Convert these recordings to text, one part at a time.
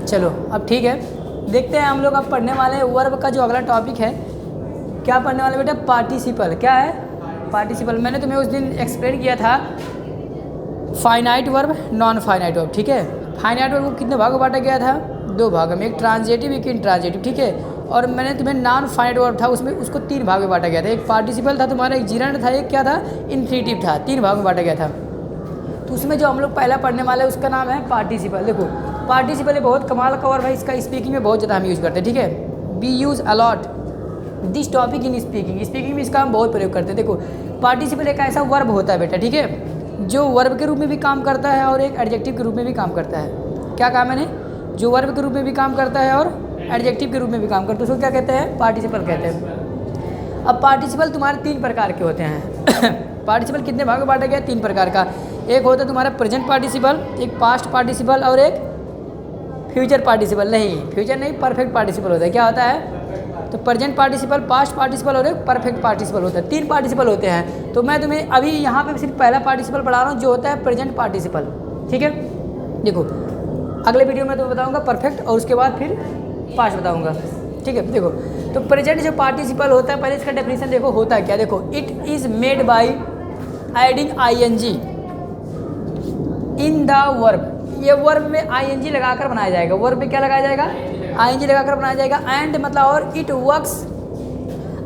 चलो अब ठीक है, देखते हैं हम लोग अब पढ़ने वाले हैं वर्ब का जो अगला टॉपिक है। क्या पढ़ने वाले बेटा? पार्टिसिपल। क्या है? पार्टिसिपल। मैंने तुम्हें उस दिन एक्सप्लेन किया था finite verb, non finite verb. ठीक है, फाइनाइट वर्ब को कितने भागों में बांटा गया था? 2 भागों में, एक ट्रांजिटिव एक इंट्रांजिटिव। ठीक है, और मैंने तुम्हें नॉन फाइनाइट वर्ब था उसमें उसको 3 भाग में बांटा गया था। एक पार्टिसिपल था तुम्हारा, एक जिरंड था, एक क्या था? इन्फिनिटिव था। 3 भागों में बांटा गया था। तो उसमें जो हम लोग पहला पढ़ने वाले हैं उसका नाम है पार्टिसिपल। देखो पार्टिसिपल ये बहुत कमाल का वर्ब है, इसका स्पीकिंग में बहुत ज़्यादा हम यूज़ करते हैं। ठीक है, we use a lot this topic in speaking. Speaking में इसका हम बहुत प्रयोग करते हैं। देखो पार्टिसिपल एक ऐसा वर्ब होता है बेटा, ठीक है, जो वर्ब के रूप में भी काम करता है और एक एडजेक्टिव के रूप में भी काम करता है। क्या कहा मैंने? जो वर्ब के रूप में भी काम करता है और एडजेक्टिव के रूप में भी काम करता है, उसको क्या कहते हैं? पार्टिसिपल कहते हैं। अब पार्टिसिपल तुम्हारे 3 प्रकार के होते हैं। पार्टिसिपल कितने भाग में बांटा गया? 3 प्रकार का। एक होता है तुम्हारा प्रेजेंट पार्टिसिपल, एक पास्ट पार्टिसिपल और एक फ्यूचर पार्टिसिपल। नहीं, फ्यूचर नहीं, परफेक्ट पार्टिसिपल होता है। क्या होता है? तो प्रेजेंट पार्टिसिपल, पास्ट पार्टिसिपल और एक परफेक्ट पार्टिसिपल होता है। 3 पार्टिसिपल होते हैं। तो मैं तुम्हें अभी यहाँ पे सिर्फ पहला पार्टिसिपल पढ़ा रहा हूँ जो होता है प्रेजेंट पार्टिसिपल। ठीक है, देखो अगले वीडियो में तुम्हें बताऊँगा परफेक्ट और उसके बाद फिर पास्ट बताऊँगा। ठीक है, देखो तो प्रेजेंट जो पार्टिसिपल होता है, पहले इसका डेफिनेशन देखो होता है क्या। देखो it is made by adding ING in the verb. ये वर्ब में आईएनजी लगाकर बनाया जाएगा। वर्ब में क्या लगाया जाएगा? आईएनजी लगाकर बनाया जाएगा। एंड मतलब और it works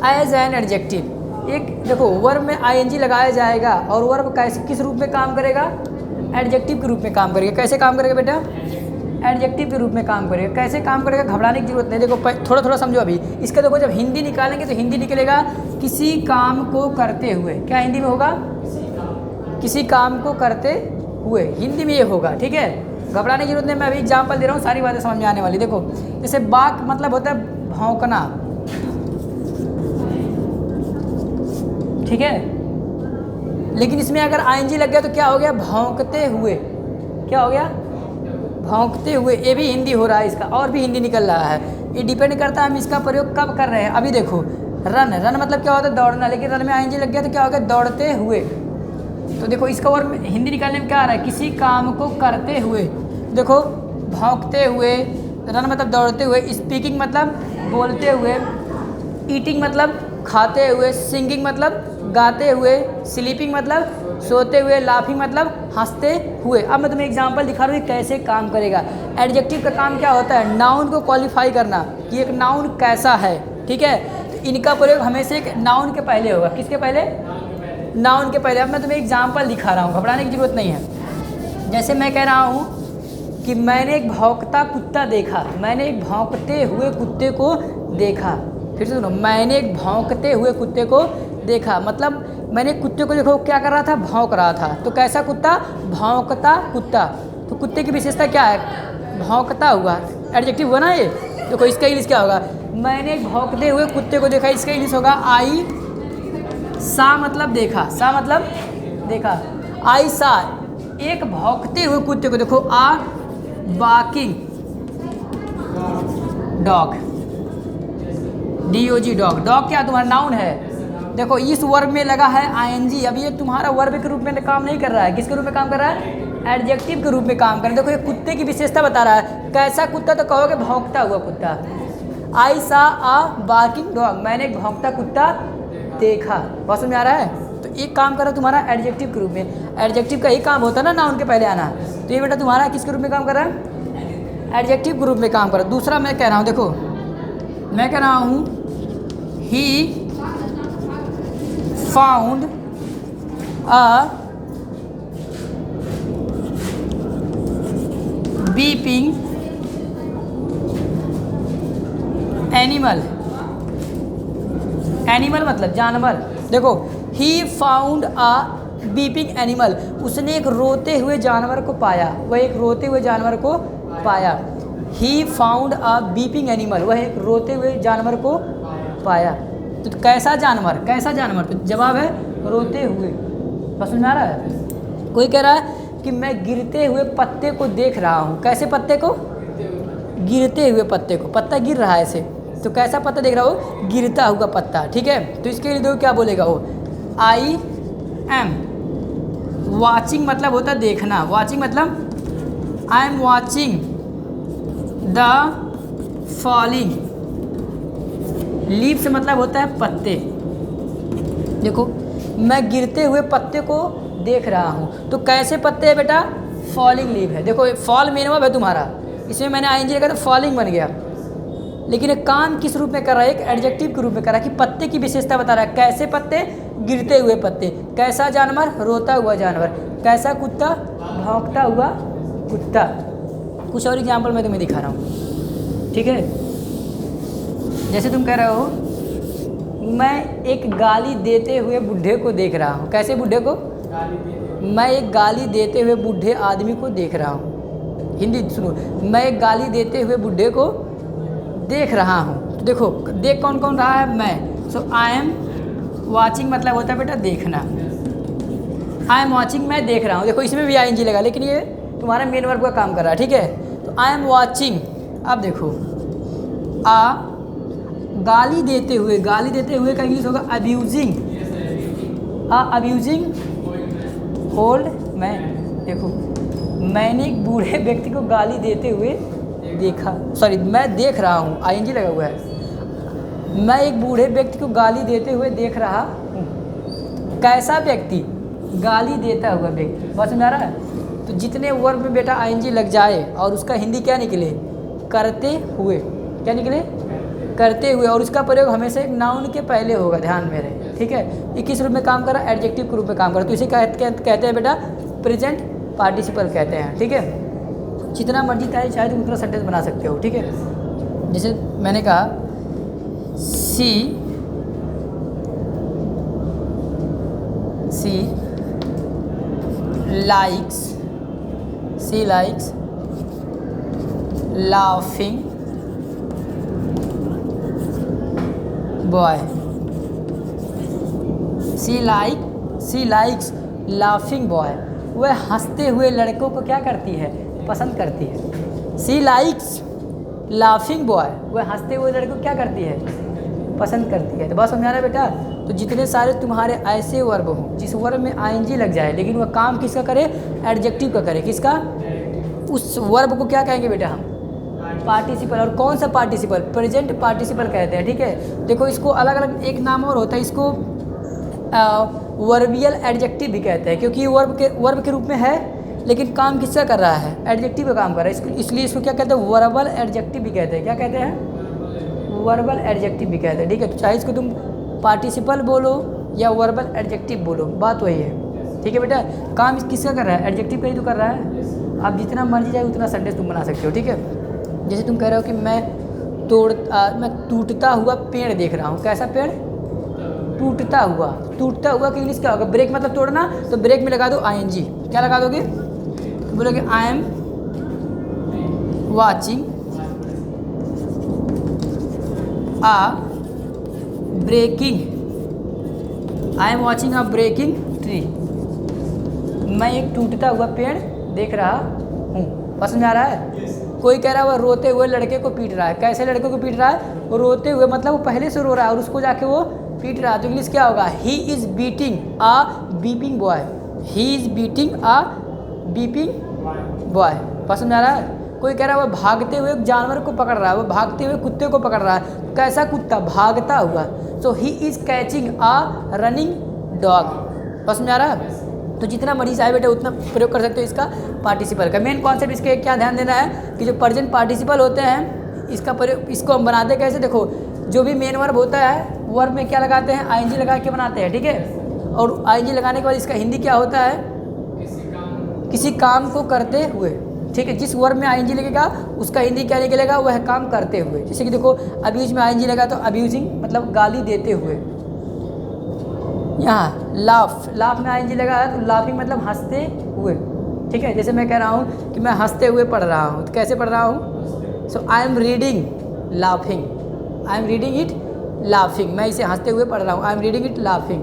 as an adjective. एक देखो वर्ब में आईएनजी लगाया जाएगा और वर्ब कैसे किस रूप में काम करेगा? एडजेक्टिव के रूप में काम करेगा। कैसे काम करेगा बेटा? एडजेक्टिव के रूप में काम करेगा। कैसे काम करेगा? घबराने की जरूरत नहीं। देखो थोड़ा थोड़ा समझो अभी इसका। देखो जब हिंदी निकालेंगे तो हिंदी निकलेगा किसी काम को करते हुए। क्या हिंदी में होगा? किसी काम को करते हुए, हिंदी में ये होगा। ठीक है, घबराने की जरूरत नहीं, मैं अभी एग्जाम्पल दे रहा हूँ, सारी बातें समझ में आने वाली। देखो जैसे बाक मतलब होता है भौंकना। ठीक है, लेकिन इसमें अगर आईएनजी लग गया तो क्या हो गया? भौंकते हुए। क्या हो गया? भौंकते हुए। ये भी हिंदी हो रहा है इसका, और भी हिंदी निकल रहा है। ये डिपेंड करता है हम इसका प्रयोग कब कर रहे हैं। अभी देखो रन, रन मतलब क्या होता है? दौड़ना, लेकिन रन में आईएनजी लग गया तो क्या हो गया? दौड़ते हुए। तो देखो इसका और हिंदी निकालने में क्या आ रहा है? किसी काम को करते हुए। देखो भौंकते हुए, रन मतलब दौड़ते हुए, स्पीकिंग मतलब बोलते हुए, ईटिंग मतलब खाते हुए, सिंगिंग मतलब गाते हुए, स्लीपिंग मतलब सोते हुए, लाफिंग मतलब हंसते हुए। अब मैं तुम्हें एग्जांपल दिखा रहा हूँ कैसे काम करेगा। एडजेक्टिव का काम क्या होता है? नाउन को क्वालिफाई करना कि एक नाउन कैसा है। ठीक है, तो इनका प्रयोग हमेशा एक नाउन के पहले होगा। किसके पहले? नाउन के पहले। अब मैं तुम्हें एग्जाम्पल दिखा रहा हूँ, घबराने की जरूरत नहीं है। जैसे मैं कह रहा हूँ कि मैंने एक भौंकता कुत्ता देखा। मैंने एक भौंकते हुए कुत्ते को देखा। फिर से सुनो, मैंने एक भौंकते हुए कुत्ते को देखा। मतलब मैंने कुत्ते को देखो क्या कर रहा था? भौंक रहा था। तो कैसा कुत्ता? भौंकता कुत्ता। तो कुत्ते की विशेषता क्या है? भौंकता हुआ। एडजेक्टिव हुआ ना ये। देखो इसका इंग्लिश क्या होगा? मैंने एक भौंकते हुए कुत्ते को देखा, इसका इंग्लिश होगा आई सा। मतलब देखा। सा मतलब देखा। आई सा एक भौंकते हुए कुत्ते को। देखो a barking dog, DOG dog. Dog क्या तुम्हारा नाउन है? देखो इस वर्ब में लगा है आईएनजी। अब ये तुम्हारा वर्ब के रूप में काम नहीं कर रहा है। किसके रूप में काम कर रहा है? एडजेक्टिव के रूप में काम कर रहा है। देखो ये कुत्ते की विशेषता बता रहा है। कैसा कुत्ता? तो कहोगे भौंकता हुआ कुत्ता। आई सा आ बार्किंग डॉग। मैंने एक भौंकता कुत्ता देखा। बहुत समझ आ रहा है? तो एक काम कर रहा है तुम्हारा एडजेक्टिव के रूप में। एडजेक्टिव का ही काम होता है ना नाउन के पहले आना। तो ये बेटा तुम्हारा किसके रूप में काम कर रहा है? एडजेक्टिव के रूप में काम कर रहा है। दूसरा मैं कह रहा हूँ, देखो मैं कह रहा हूँ he found a beeping animal. Animal मतलब जानवर। देखो he found a beeping animal. उसने एक रोते हुए जानवर को पाया। वह एक रोते हुए जानवर को पाया। He found a beeping animal. वह एक रोते हुए जानवर को पाया। तो कैसा जानवर? कैसा जानवर? तो जवाब है रोते हुए। बस समझ में आ रहा है? कोई कह रहा है कि मैं गिरते हुए पत्ते को देख रहा हूँ। कैसे पत्ते को? गिरते हुए पत्ते को। पत्ता गिर रहा है ऐसे, तो कैसा पत्ता देख रहा हो? गिरता हुआ पत्ता। ठीक है, तो इसके लिए देखो क्या बोलेगा वो? आई एम वॉचिंग मतलब होता है देखना। वॉचिंग मतलब आई am watching the falling. Leaf से मतलब होता है पत्ते। देखो मैं गिरते हुए पत्ते को देख रहा हूँ, तो कैसे पत्ते है बेटा? फॉलिंग लीफ है। देखो फॉल मेन वर्ब है तुम्हारा, इसमें मैंने आईएनजी लगा तो फॉलिंग बन गया। लेकिन एक काम किस रूप में कर रहा है? एक एडजेक्टिव के रूप में कर रहा है कि पत्ते की विशेषता बता रहा है। कैसे पत्ते? गिरते हुए पत्ते। कैसा जानवर? रोता हुआ जानवर। कैसा कुत्ता? भौंकता हुआ कुत्ता। कुछ और एग्जाम्पल मैं तुम्हें दिखा रहा हूँ, ठीक है? जैसे तुम कह रहे हो मैं एक गाली देते हुए बूढ़े को देख रहा हूँ। कैसे बूढ़े को? मैं एक गाली देते हुए बूढ़े आदमी को देख रहा हूँ। हिंदी सुनो, मैं एक गाली देते हुए बूढ़े को देख रहा हूँ। तो देखो देख कौन कौन रहा है? मैं। सो आई एम वॉचिंग मतलब होता है बेटा देखना। आई एम वॉचिंग, मैं देख रहा हूँ। देखो इसमें भी आईएनजी लगा, लेकिन ये तुम्हारा मेन वर्ब का काम कर रहा है, ठीक है? तो आई एम वॉचिंग। अब देखो गाली देते हुए, गाली देते हुए का इंग्लिश होगा अब्यूजिंग। अब्यूजिंग होल्ड मैं। देखो मैंने एक बूढ़े व्यक्ति को गाली देते हुए देखा, सॉरी मैं देख रहा हूँ, आईएनजी लगा हुआ है। मैं एक बूढ़े व्यक्ति को गाली देते हुए देख रहा हूँ। कैसा व्यक्ति? गाली देता हुआ व्यक्ति। बात समझ आ रहा है? तो जितने वर्ब में बेटा आईएनजी लग जाए और उसका हिंदी क्या निकले? करते हुए। क्या निकले? करते हुए। और उसका प्रयोग हमेशा एक नाउन के पहले होगा, ध्यान में रहे, ठीक है? ये किस रूप में काम कर रहा है? एडजेक्टिव के रूप में काम कर रहा है। तो इसे कहते हैं बेटा प्रेजेंट पार्टिसिपल कहते हैं, ठीक है? जितना मर्जी चाहे तुम उतना सेंटेंस बना सकते हो, ठीक है? जैसे मैंने कहा सी लाइक्स लाफिंग बॉय। सी लाइक्स लाफिंग बॉय। वह हंसते हुए लड़कों को क्या करती है? पसंद करती है। सी लाइक्स लाफिंग बॉय। वह हंसते हुए लड़कों को क्या करती है? पसंद करती है। तो बात समझ आ रहा है बेटा? तो जितने सारे तुम्हारे ऐसे वर्ब हों जिस वर्ब में आईएनजी लग जाए, लेकिन वह काम किसका करे? एडजेक्टिव का करे। किसका? उस वर्ब को क्या कहेंगे बेटा हम? पार्टिसिपल। और कौन सा पार्टिसिपल? प्रेजेंट पार्टिसिपल कहते हैं, ठीक है? देखो इसको अलग अलग एक नाम और होता है, इसको वर्बियल एडजेक्टिव भी कहते हैं, क्योंकि वर्ब के रूप में है, लेकिन काम किसका कर रहा है? एडजेक्टिव का काम कर रहा है। इसलिए इसको क्या कहते हैं? वर्बल एडजेक्टिव भी कहते हैं। क्या कहते हैं? वर्बल एडजेक्टिव भी कहते हैं, ठीक है? तो चाहे इसको तुम पार्टिसिपल बोलो या वर्बल एडजेक्टिव बोलो, बात वही है, ठीक है बेटा? काम किसका कर रहा है? एडजेक्टिव का ही तो कर रहा है। आप जितना मर्जी जाए उतना सेंटेंस तुम बना सकते हो, ठीक है? जैसे तुम कह रहे हो कि मैं टूटता हुआ पेड़ देख रहा हूँ। कैसा पेड़? टूटता हुआ। टूटता हुआ कि इंग्लिश क्या होगा? ब्रेक मतलब तोड़ना, तो ब्रेक में लगा दो आईएनजी। क्या लगा दोगे? तो बोलोगे I am watching a breaking tree. मैं एक टूटता हुआ पेड़ देख रहा हूँ। पसंद आ रहा है? कोई कह रहा है वह रोते हुए लड़के को पीट रहा है। कैसे लड़के को पीट रहा है? वो रोते हुए मतलब वो पहले से रो रहा है और उसको जाके वो पीट रहा है। तो इंग्लिश क्या होगा? He is beating a beeping boy. He is beating a beeping boy. पसंद आ रहा है? कोई कह रहा है वह भागते हुए जानवर को पकड़ रहा है, वो भागते हुए कुत्ते को पकड़ रहा है। कैसा कुत्ता? भागता हुआ। So he is catching a running dog. पसंद आ रहा है? तो जितना मर्जी चाहे बेटा उतना प्रयोग कर सकते हो इसका पार्टिसिपल का। मेन कॉन्सेप्ट इसके क्या ध्यान देना है कि जो प्रेजेंट पार्टिसिपल होते हैं इसका प्रयोग, इसको हम बनाते कैसे? देखो जो भी मेन वर्ब होता है वर्ब में क्या लगाते हैं? आईएनजी लगा के बनाते हैं, ठीक है? और आईएनजी लगाने के बाद इसका हिंदी क्या होता है? किसी काम को करते हुए, ठीक है? जिस वर्ब में आईएनजी लगेगा उसका हिंदी क्या निकलेगा? वह काम करते हुए। जैसे कि देखो अब्यूज में आईएनजी लगा तो अब्यूजिंग मतलब गाली देते हुए। यहाँ लाफ में आईएनजी लगा है तो लाफिंग मतलब हंसते हुए, ठीक है? जैसे मैं कह रहा हूँ कि मैं हंसते हुए पढ़ रहा हूँ, तो कैसे पढ़ रहा हूँ? So I am reading laughing. I am reading it laughing. मैं इसे हंसते हुए पढ़ रहा हूँ। I am reading it laughing.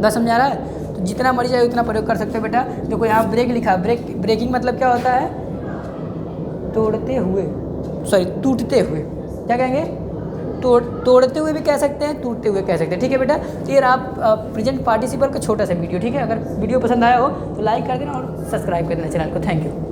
बस समझा रहा है? तो जितना मर्जी जाए उतना प्रयोग कर सकते हो बेटा। देखो यहाँ ब्रेक लिखा है। ब्रेकिंग मतलब क्या होता है? टूटते हुए। क्या कहेंगे? तोड़ते हुए भी कह सकते हैं, टूटते हुए कह सकते हैं, ठीक है बेटा? तो ये आप प्रेजेंट पार्टिसिपल का छोटा सा वीडियो, ठीक है? अगर वीडियो पसंद आया हो तो लाइक कर देना और सब्सक्राइब कर देना चैनल को। Thank you.